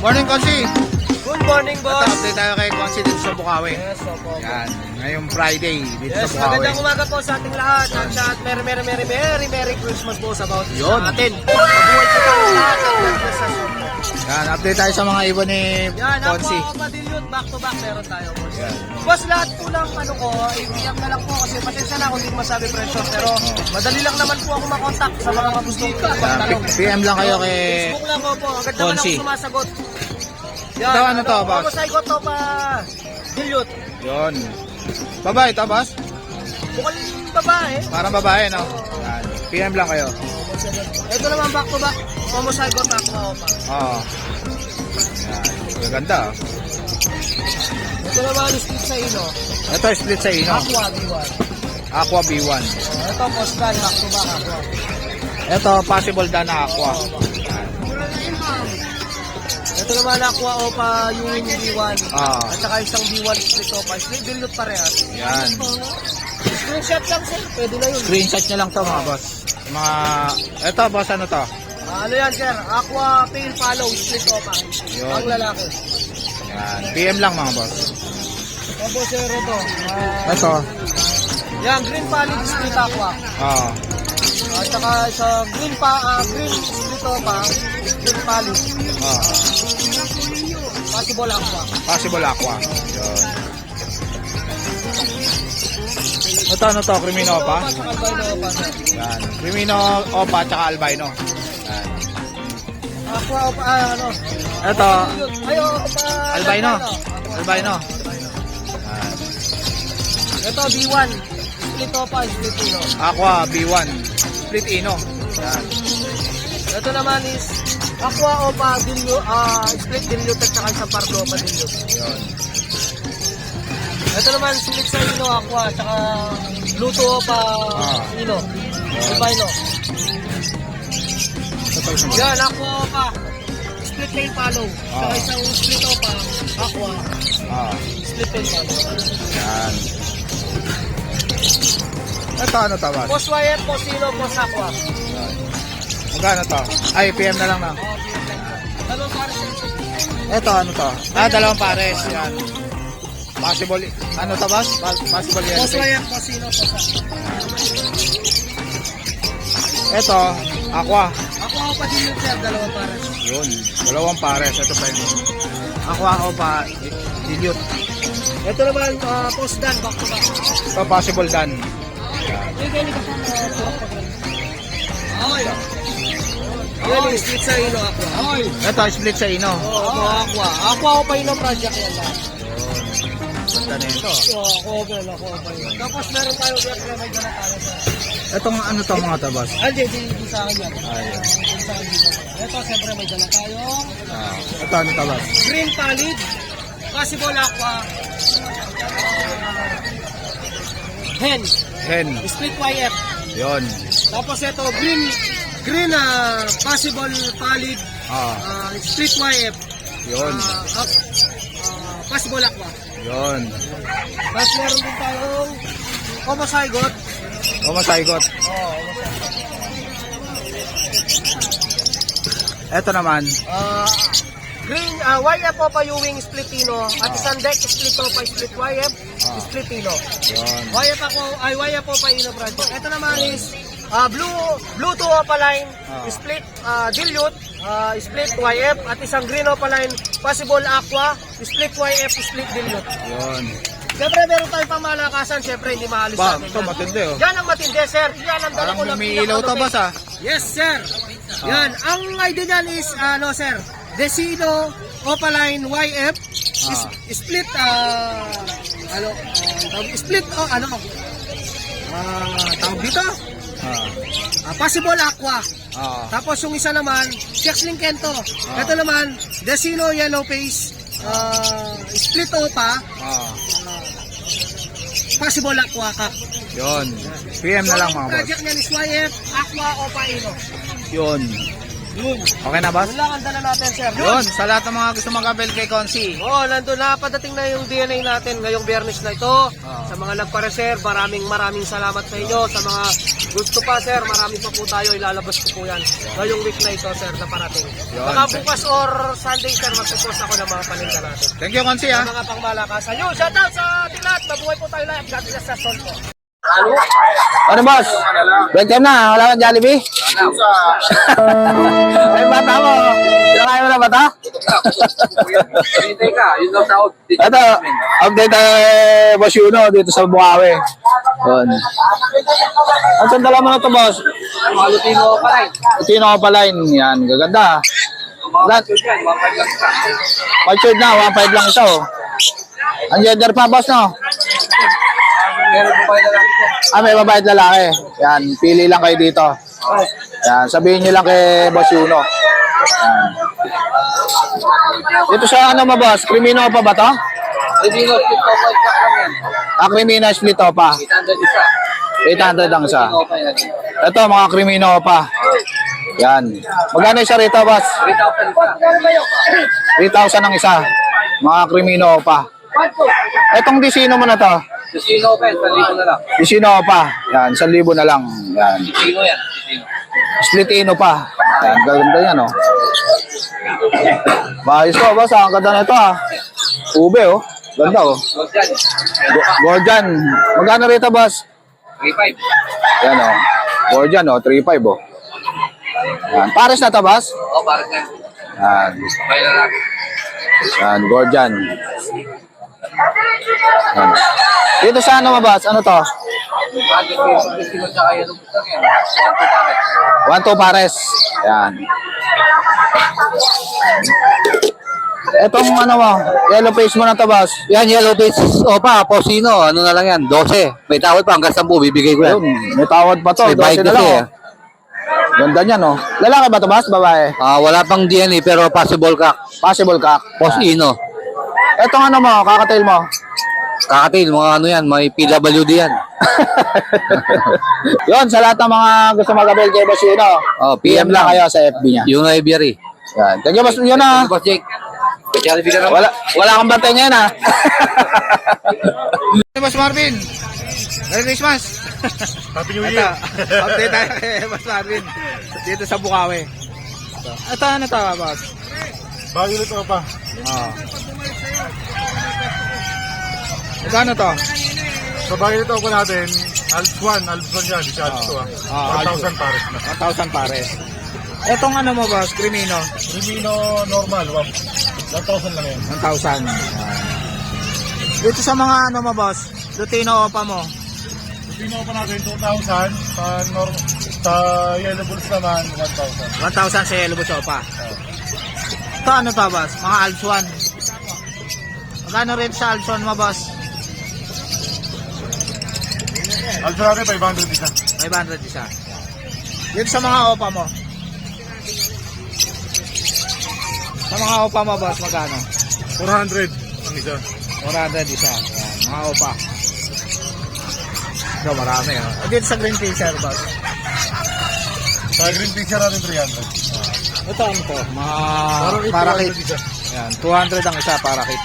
Morning, Konsi. Good morning, boss. Update tayo kay Konsi dito sa Bukawi. Yes, opo. Yan, ngayong Friday dito Yes, sa Bukawi. magandang umaga po sa ating lahat. At Merry Christmas po sa bawat isa Yun. natin. Mabuhay po tayo lahat at God bless us all. Yan, update tayo sa mga ibon ni Yan, Konsi. ako Padilyon, back to back meron tayo, boss. Yan. Boss, lahat po ng ano ko, i-PM na lang po kasi pasensya na kung hindi masabi presyo. Pero madali lang naman po ako makontak sa mga gusto ko. Yan, PM lang kayo kay Facebook lang po. Agad naman Konsi. ako sumasagot. Ito, ano to, boss? Ako sa ikot to pa, Dilyot. Yun. Babae ito, boss? Bukal babae. Parang babae, no? Yan. PM lang kayo. Ito naman back to back. Momocycle Aqua Opa. Oo. Yan. Maganda, oh. Ito naman split sa ino. Ito, split sa ino. Aqua B1. Aqua B1. Ito postal back to back Aqua. Ito, possible dan na Aqua. Ito naman Aqua Opa yung B1. Ah. At saka isang B1 split Opa. Split Dilyot parehas. Yan. Screenshot lang sir. Pwede na yun. Screenshot nyo lang to, mga boss. Mga... Ito, boss, ano to? Ano yan sir? Aqua Pale Follow split Opa. Yun. Ang lalaki. Yan. PM lang, mga boss. Opo sir ito. Ito. Yan, Green Pallid split Aqua. Oo. At saka sa green split Opa. Green Pallid. Oo. Possible Aqua. Possible Aqua. Yun. Ito, ano to? Crimino Opa? At saka albino Opa sir. Yan. Crimino Opa, tsaka albino. Yan. Aqua Opa, ano? Ito, Ay, Opa. albino. Albino. Yan. Ito, B1. Split Opa, split Ino. Aqua B1. Split Ino. Yan. Ito naman is Aqua Opa, split Dilyot at saka isang Pardo Opa Dilyot. Yun. Ito naman, split sa Ino, Aqua, at saka Luto Opa, Ino. Albino. Ito, isa mo. Yan, Aqua Opa. Split tail follow. Saka isang split Opa, Aqua. Ah. Split tail follow. Yan. Ito, ano to, boss? Post wire, post Ino, post Aqua. Magkano to? Ay, PM na lang na. Dalawang para sa Ito, ano to? Dalawang pares. Yan. Possible, ano to, boss? Possible yan. post wire, post Ino, post Aqua. Ito, Aqua. Aqua Opa Dilyot sir, dalawang para. Yun. Dalawang pares. Ito pa yun. Aqua Opa Dilyot. Ito naman, post dan, back to back. Ito, possible dan. Yan, split sa Ino, Aqua. Ito, split sa ino. Aqua. Aqua Opa Ino project yan lang. Ganda na ito. Aqua Opa Ino. Tapos meron tayo, may dala tayo sa... Itong ano to, mga tabas? Di sa akin yan. Ayun. Ito, siyempre may dala tayo. Ito, ano tabas? Green Pallid. Possible Aqua. Hen. Hen. Split YF. Yun. Tapos ito, green possible Pallid. Split YF. Yun. Possible Aqua. Yun. Tapos meron din tayong Homozygote. Masaygot. Ito naman. Green, YF Opa Ewing split Ino. At isang deck split Opa split YF. Split Ino. Yun. YF Opa Ino project. Ito naman is blue to Opa line. Split Dilyot. Split YF. At isang green Opa line. Possible Aqua. Split YF. Split Dilyot. Yun. Siyempre meron tayong pamalakasan. Siyempre hindi maalis Ba, natin ito matindi oh. yan ang matindi sir. Yan ang dala Parang ko ng umiilaw to, boss ah. Yes sir. Yan. Ang idea niyan is ano sir. Desino Opaline YF split split tawag dito. Possible Aqua. Tapos yung isa naman, Chexling Kento. Ito naman, Desino Yellow Face. Split Opa. Possible Aqua Cup. Yun. PM na lang mga boss. Project niya is YF Aqua Opa Ino. Yun. Okay na, boss? Yun lang ang dala natin, sir. Yun. Sa lahat ng mga gusto mag-avail kay Konsi. Nandun na. Padating na yung DNA natin ngayong Biyernes na ito. Sa mga nagpa-reserve, maraming salamat sa inyo. Sa mga Gusto pa sir, marami pa po tayo, ilalabas ko po yan. Ngayong week na ito sir, na parating. Yun. Baka bukas or Sunday sir, magpupost ako ng mga paninda natin. Thank you, Konsi, ha. Sa mga pangmalakasan. Yun, shoutout sa ating lahat. Mabuhay po tayo lahat. God bless sa sol po. Ano boss? Break time na, wala kang Jollibee? Ay bata mo, sinakain mo na bata? Hintay ka, yun lang tawag. Ito, update boss Yuno dito sa Bukawi. Yun. Ang sandala mo na to boss? Mga Lutino pa rin. Ito yung opaline, yan, gaganda. That, Yan, mapag lang ka. matured na, 1.5 lang ito. Ang gender pa boss no? Meron po kayo na lang ito. May babae at lalaki. Yan, pili lang kayo dito. Yan, sabihin nyo lang kay Boss Yuno. Yan. Dito sa ano mo boss, Crimino pa ba to? Lutino, skip ko pa isa kami yan. Crimino split pa. 800 isa. 800 ang isa. Lutino pa yan. Ito mga Crimino pa. Yan. Magkano isa rito boss? 3,000 isa. 3,000 ang isa. Mga Crimino pa. Etong Disino mo na to. Lutino pa yan, 1,000 na lang. Disino pa. Yan, 1,000 na lang. Yan. Lutino yan, Lutino. Splitino pa. Yan, gaganda yan oh. Bayos to boss, ang ganda na ito ah. Ube oh. Ganda oh. Huwag yan. Gordian. Magkano rito boss? 3,500. Yan oh. Gordian oh, 3,500 oh. Yan. Pares na to boss? O, parang yan. Yan. Kaya na lang. Yan, Gordian. Yan. Dito sa ano mo boss? Ano to? Lutino siya kayo. Lutino yan. 1-2 pares. Yan. Etong ano mo, yellow face mo na to boss. Yan, yellow face. Opa, Posino. Ano na lang yan? 12. May tawad pa hanggang 10. Bibigay ko yan. Yun, may tawad pa to. May 12 bayad na kasi lang. Oh. Ganda niyan oh. Lalaki ba to boss? Babae? Wala pang DNA pero possible ka. Possible cock. Posino. Etong ano mo, kakatail mo. Kakatail, mga ano yan. May PWD yan. Yun, sa lahat ng mga gusto mag-avail kay Boss Yuno, Oh, PM lang kayo sa FB niya. Yung Ibery. Yan. Thank you, Boss Yuno. Boss Jake. Jollibee ka na. Wala kang bantay ngayon ha. Boss Marvin. Merry Christmas. Happy New Ito, update tayo kay Boss Marvin. Dito sa Bukawi. Ito, ano to, boss? Bago nito pa. Oo. Magkano to? Sa bago nito po natin, Alps 1 yan. Di siya Alps 2 1,000 pares na. 1,000 pares. Etong ano mo, boss? Crimino. Rimino normal, 1,000 lang yan. 1,000. Dito sa mga ano mo, boss? Lutino pa mo. Rimino pa natin, 2,000. Sa yellow bulls naman, 1,000. 1,000 sa yellow pa. Ito ano to, boss? Mga Alps 1. Magkano rin sa Alps 1 mo, boss? Alps natin, 500 isa. 500 isa. Dito sa mga opa mo. Sa mga opa mo, boss, magkano? 400 ang isa. 400 isa. Ayan, mga opa. Ito, marami. Oh. Dito sa green fisher, boss. Sa green fisher natin, 300. Ito ano to? Mga Parakit, parakit. 200 isa. Ayan, 200 ang isa parakit.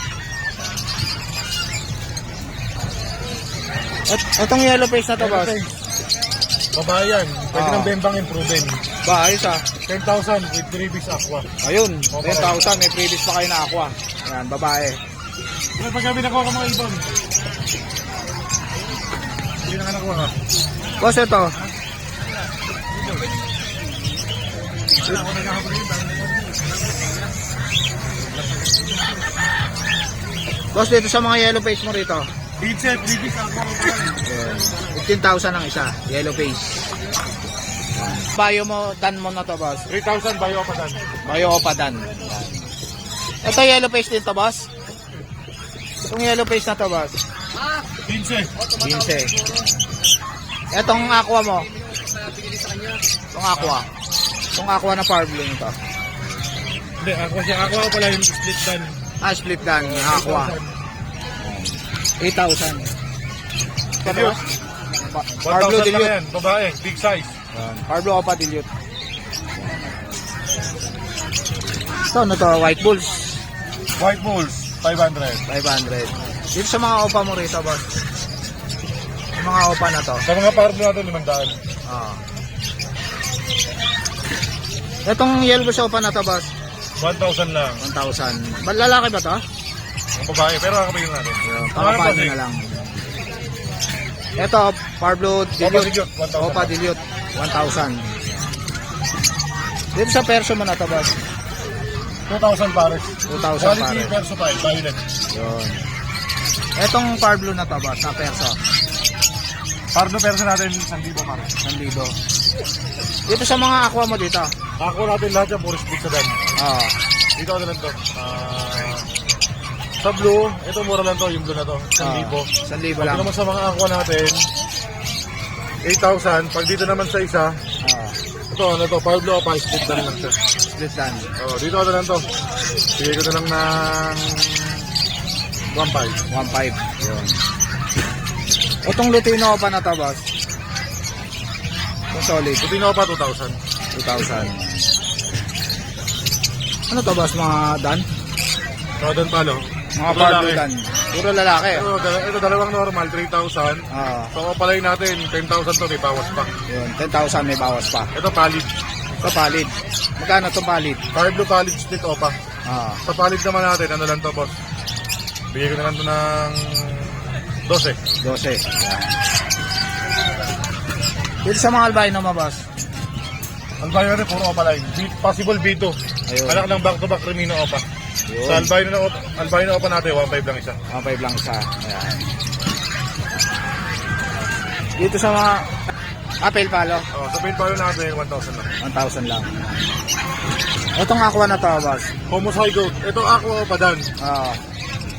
Itong yellow face na to, boss. Babae yan. Pwede Ah. ng bembang improving. Ba, ayos ah. 10,000 with previous aqua. Ayun, 10,000. May previous pa kayo na aqua. Ayan, babae. Pero pag kami nakuha ka mga ibon. Hindi na nga nakuha ka. Boss, ito. Boss, dito sa mga yellow face mo rito. Pizza, previous aqua. 15,000 ang isa. Yellow face. Bayo mo, dan mo na to, boss. 3,000 bayo pa dan. Bayo o pa dan. Ayan. Ito yellow face din to, boss. Itong yellow face na to, boss. 15. 15. Etong aqua mo. Itong aqua. Itong aqua na power blue nito. Hindi, aqua siya. Aqua ko pala yung split dan. Split dan, aqua. 8,000. Ito, boss. Power blue 1,000 lang dilute. yan. Babae, big size. Power blue o pa dilute. Ito, ano to? White bulls. White bulls, 500. 500. Dito sa mga opa mo rito, boss. Yung mga opa na to. Sa mga power blue natin, 500. Itong yellow sopa na to, boss. 1,000 lang. 1,000. Lalaki ba to? Ang babae, pero kakabayin natin. Pakapaano na lang. Ito, Parblo Dilute. Dilute, 1,000. Opa Dilute, 1,000. Dito sa perso mo na to, boss. 2,000 pares. 2,000 Quality pares. perso tayo, violet. Yun. Etong Parblo na to, boss, sa perso. Pardo perso natin, 1,000 pares. 1,000. Dito sa mga aqua mo dito. Ako natin lahat yan, puro split sa dan. Oo. Dito ako na lang to. Sa blue, ito mura lang to, yung blue na to. 1,000. 1,000 Pag lang. naman sa mga aqua natin, 8,000. Pag dito naman sa isa, ito, ano to, Pablo, pa split dan lang siya. Split dan. Dito ako na lang to. Bigay ko na lang ng 1,500. 1,500. Yun. Itong Lutino pa na to, boss. Itong solid. Ito din ako pa, 2,000. 2,000. Ano to, boss? Mga dan? Southern Palo. Mga Puro Parblo lalaki. dan. Puro lalaki. Ito dalawang normal, 3,000. So kapalay natin, 10,000 to, may bawas pa. Yun, 10,000 may bawas pa. Ito palit. Ito palid. Magkano itong palid? Pablo palit split opa. Sa palit naman natin, ano lang to, boss? Bigay ko na lang to ng 12. 12. Dito sa mga albino mo, boss. Albino natin, puro opa line. Possible B2. Ayun. Anak ng back-to-back Remino opa. Yun. Sa albino opa natin, 1,500 lang isa. 1,500 lang isa. Ayan. Dito sa mga apel palo, Sa paint palo natin, 1,000 lang. 1,000 lang. Itong aqua na to, boss. Homozygote. Ito aqua opa dan. Oo.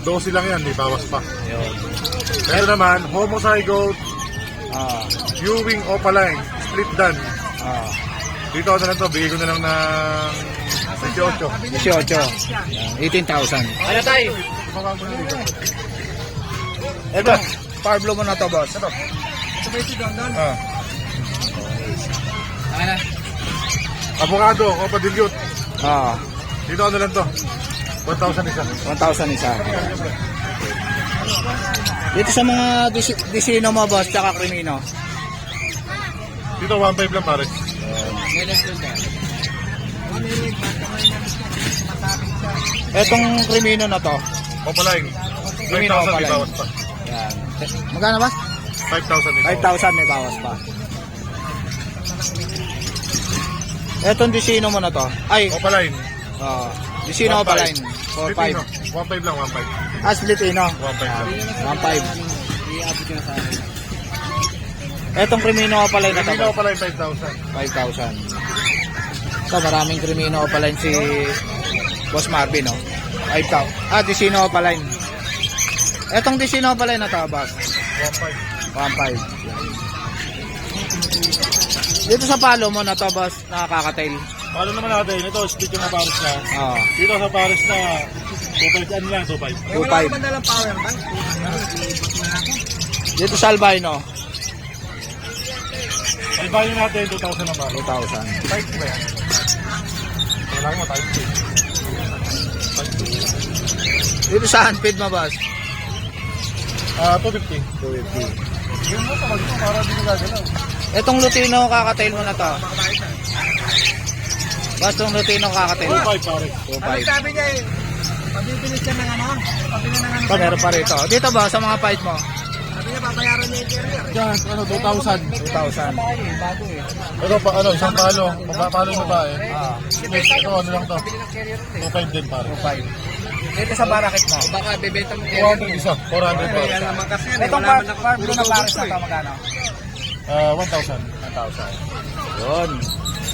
12 lang yan, may bawas pa. Yun. Ito naman, homozygote, Oo. Ewing opa line, split dan. Oo. Dito ako na lang to, bigay ko na lang ng 18. 18. Ayan. 18,000. Ano tayo? Ito, Parblo mo na to, boss. Ito. Avocado, opa dilute. Oo. Dito ako na lang to, 1,000 isa. 1,000 isa. Dito sa mga disino mo, boss, tsaka krimino. Dito 1,500 lang pare. Etong krimino na to. Opa line, Remino 5,000 opa may line. bawas pa. Ayan. Magkano ba? 5,000 ito. 5,000 may bawas pa. Etong disino mo na to. Ay, Opa line, disino pa line. 4,500. 1,500 lang, 1,500. Splitino. 1,500 lang. 1,500. Etong krimino pa line na to. Remino opa line, 5,000. 5,000. Ito, maraming krimino pa line si Boss Marvin, no? 5,000. Disino pa line. Etong disino pa line na to, boss. 1,500. 1,500. Dito sa palo mo na to, boss, nakakatail. Paano naman natin, ito split yung na pares na. Oo. Dito sa pares na, 2,500 ano lang, 2,500. 2,500. dalang power bank? Dito sa albino, Albino natin, 2,000 lang pare. 2,000. Type ba yan? Wala mo, type 2. Dito sa handfeed mo, boss. 250. 250. Yun mo, tawag mo, para di ko gagalaw. Etong Lutino, kakatail mo na to. Boss, itong Lutino, kakatail. 2,500 pare. 2,500. Sabi niya eh, pabibilis siya ng ano? Pabili ng ano? Ito, meron pa rito. Dito ba, sa mga fight mo? Sabi niya, babayaran niya yung interior. Yan, ano, 2,000. 2,000. Ito pa, ano, isang palo. Magpapalo na ba eh? Ito, ano lang to? 2,500 din pare. 2,500. Dito sa barakit mo. Baka bibenta mo 200 isa, 400 pa. Itong Parblo na pares na to, magkano? 1,000. 1,000. Yun.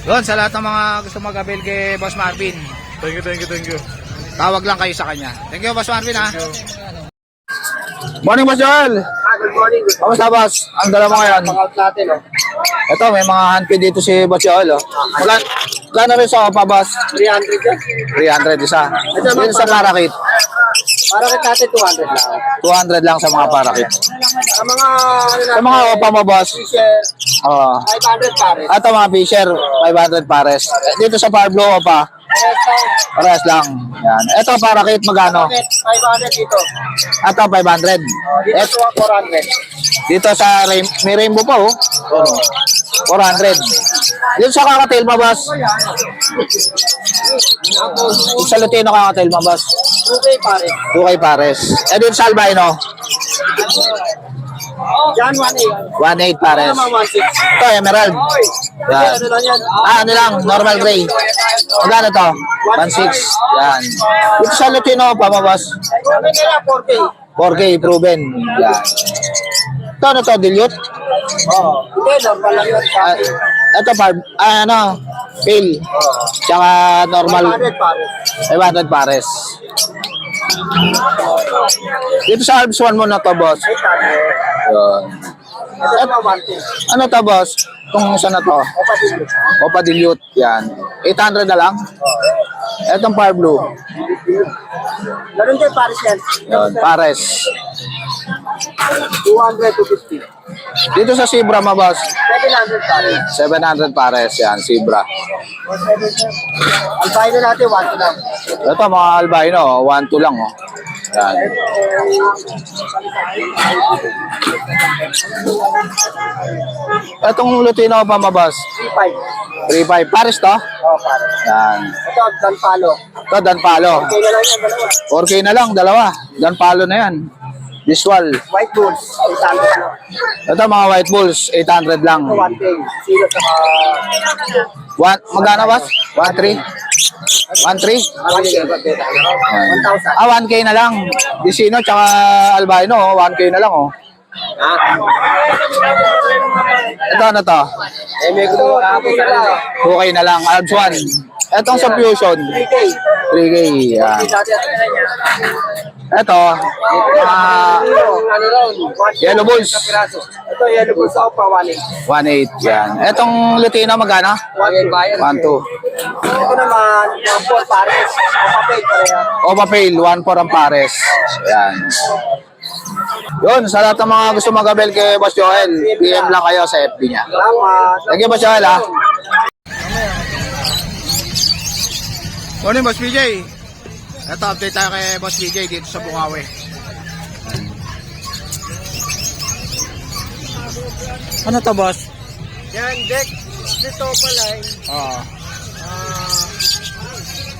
Yun, sa lahat ng mga gusto mag-avail kay Boss Marvin, Thank you. tawag lang kayo sa kanya. Thank you, Boss Marvin, ha. Morning, Boss Joel. Good morning. Kamusta, boss? Ang dala mo ngayon? Pang-out natin, oh. Ito, may mga handfeed dito si Boss Joel, oh. Magkano rin sa opa, boss? 300 yan. 300 isa. Dito sa parakit, Para kita natin 200 lang. 200 lang sa mga parakit. Sa mga, ano Sa mga opa mo, boss? Fisher, Oo. 500 pares. Ito, mga Fisher, 500 pares. Dito sa Parblo, opa? Parehas lang. Yan. Ito, parakit, magkano? 500 dito. Ito, 500. Dito 400. Dito sa may rainbow pa, oh. 400. Dito sa kakatail mo, boss. Dito sa Lutino kakatail mo, boss. 2K pare. 2K pares. Eh, dito sa albino. Yan, 1A. 1.8 pares. Naman 1.6. Ito, emerald. Yan. Ano lang yan? Ano lang, normal gray. Magkano to? 1.6. Yan. Dito sa Lutino pa, boss. Sabi nila 4K. 4K proven. Yan. Ito, ano to, dilute? Oo. Hindi, normal lang yun. Ito, ano, pale. Tsaka normal. 100 pare. 500 pares. Dito sa Alps 1 mo na to, boss. Yun. Ito na 1K. Ano to, boss? Itong isa na to. Opa dilute. Yan. 800 na lang. Itong Fire Blue. Ganun din pares yan. Yun, pares. 200 to 50. Dito sa Zebra mo, boss. 700 pare. 700 pares. Yan, Zebra. Albino natin 1 lang. Ito, mga albino. 1-2 lang, oh. Yan. Itong Lutino pa, boss. 3.5. 3.5. Pares to? Oo, pare. Yan. Ito, Dan Palo. Ito, Danpalo. Okay na lang yan, dalawa. 4K na lang, dalawa. Danpalo na yan. Visual. White Bulls. 800 Ito, mga White Bulls. 800 lang. 1K. Zero saka... Magkano, boss? 1.3? 1.3? 1,000. 1K na lang. Disino, tsaka albino, oh. 1K na lang, oh. Ito, ano to? Eh, may gusto ako sa kanila. 2K na lang. Albs 1. Etong sa Fusion. 3K. 3K. Yan. Ito, Ano ron? Yellow Bulls. Ito, Yellow Bulls ako pa 1.8. 1.8. Yan. Etong Lutino, magkano? 1.8. 1.2. Ito naman, 4 pares. Papel pareha. Opa Fail, 1.4 ang pares. Yan. Yun, sa lahat ng mga gusto mag-abel kay Boss Joel, PM lang kayo sa FB niya. Salamat. Thank you, Boss Joel, ha? Morning, Boss PJ. Ito, update tayo kay Boss PJ dito sa Bukawi. Ano to, boss? Yan, Jack. Dito pala eh. Oo.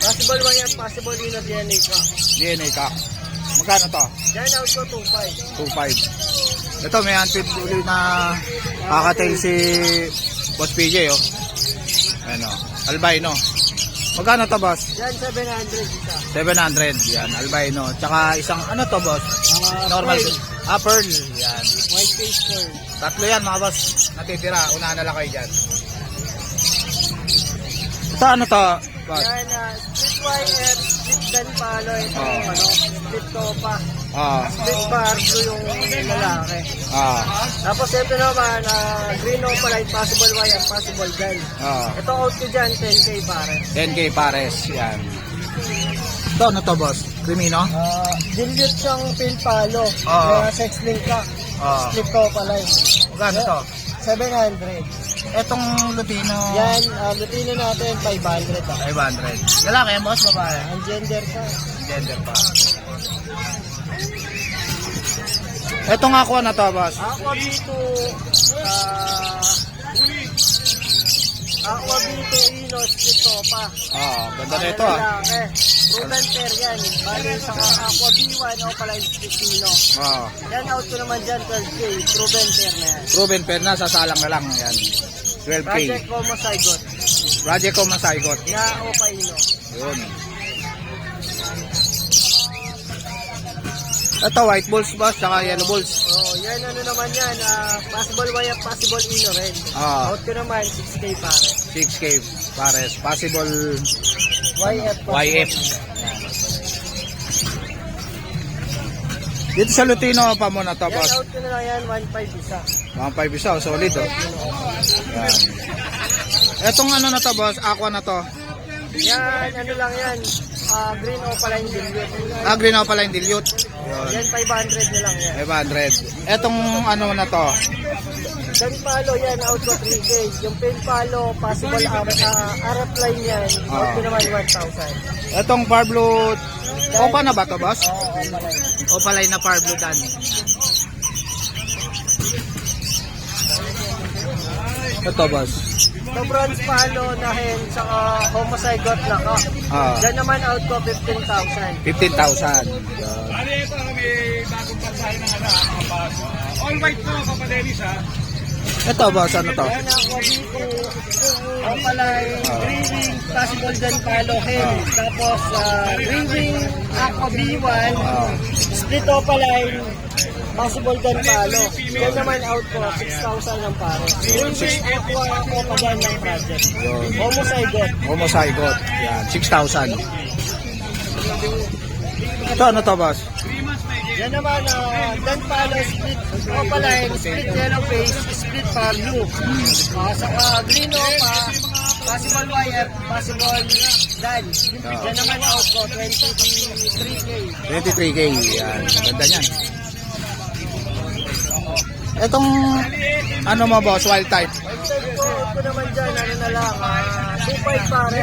Possible one yan, possible yun na DNA ka. DNA ka. Magkano to? Yan, out ko 2.5. 2.5. Ito, may hunted uli na kakatail si Boss PJ, oh. Ano, albino. Magkano to, boss? Yan, 700 isa. 700. Yan, albino. Tsaka isang, ano to, boss? Normal. Pearl. Yan. White face pearl. Tatlo yan, mga boss. Natitira. Unahan na lang kayo dyan. Ito, ano to, boss? Yan, split YF, split Dan Palo. Ito, Oh. split Topa. Split Bar Blue yung lalaki. Tapos ito naman, green Opalite, possible YF, possible Dan. Ito out ko dyan, 10K pare. 10K pares. Yan. Ito, ano to, boss? Crimino? Dilute siyang pin palo. Oo. Sex link ka. Oo. Split Opalite. Magkano to? 700. Etong Lutino. Yan, Lutino natin, 500 ah. 500. Lalaki yan, boss? Babae? Ang gender ka. Gender pa. Etong aqua na to, boss? Aqua B2, Aqua B2 Ino, split Topa. Ganda na ito, ah. Lalaki. Proven pair yan. Bali sa Aqua B1 o pala yung split Ino. Yan, out ko naman dyan, 12K. Proven pair na yan. Proven pair na, sasalang na lang. Yan. 12K. Project Como Saigot. Project ko masaygot. Na o pa Ino. Yun. Ito, white balls, boss, saka yellow balls. Oh, yan ano naman yan. Possible YF, possible Ino rin. Out ko naman, 6K pare. 6K pares. Possible YF. YF. Dito sa Lutino pa muna to, Yan, boss. out ko na lang yan, 1.5 isa. 1.5 isa, solid, oh. Yan. Etong ano na to, boss, aqua na to. Yan, ano lang yan. Green Opaline Dilute. Green na pala yung dilute. Yan, 500 na lang yan. 500. Etong ano na to. Dan Palo yan, out ko 3K. Yung Pin Palo, possible RF line yan. Out ko naman 1,000. Etong Parblo, Opa na ba to, boss? Oo, Opaline. Opalay na Parblo dan. Ito, boss. The bronze palo na hen, saka homozygote na ka. Ah. Diyan naman out ko 15,000. 15,000. All white to, Papa Dennis ha. Ito, boss, ano to? Yan ako dito. Opaline, Green tapos golden palo hen. Tapos Green Aqua B1, split Opaline, possible doon palo. Yan naman out ko, 6,000 ang pare. Green Aqua Opaline ng project. Homozygote. Homozygote. Yan, 6,000. Ito, ano to, boss? Yan naman, dan palo, split Opaline, split yellow face, split blue. Saka green Opa, possible wire, possible dan. Yan naman out ko, 23K. 23K. Yan, ganda niyan. Itong, ano mo, boss, wild type? Ito naman dyan, ano na lang, 2.5 pare.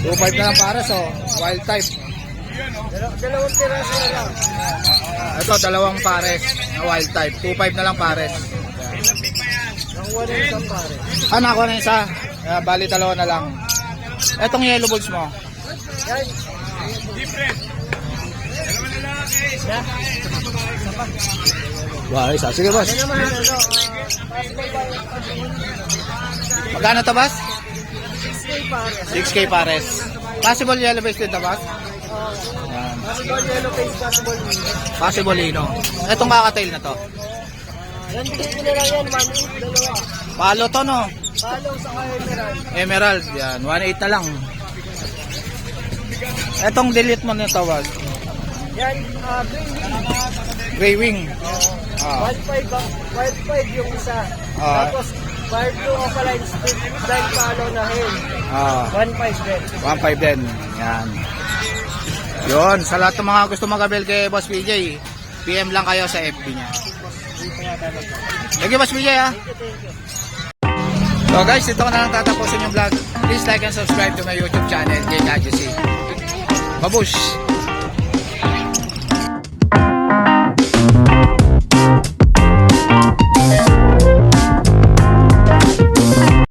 2.5 na lang para, so, wild type. Dalawang tiraso na lang. Ito, dalawang pares na wild type. 2.5 na lang pares. Nakuha na isang pare. Nakuha na isa. Bali, dalawa na lang. Etong yellow balls mo. Yan. Wow, isa. Sige, boss. Yan naman, possible wire. Magkano to, boss? 6K pare. 6K pares. Possible yellow balls din to, boss? Yan. Possible yellow face, possible green. Possible ino. Etong kakatail na to. Yan, bigay ko na lang yan, 1.8, dalawa. Palo to, no? Palo sa emerald. Emerald. Yan. 1.8 na lang. Etong delete mo nito, boss. Yan, Gray wing. 1.5 yung isa. Ah. Tapos, 5 Opaline split, dan palo na hen. 1.5 din. 1.5 din. Yan. Yun. Sa lahat ng mga gusto mag-abel kay Boss PJ, PM lang kayo sa FB niya. Thank you, Boss PJ, ha? So guys, dito ko na lang tatapusin yung vlog. Please like and subscribe to my YouTube channel, JKJC. Babush!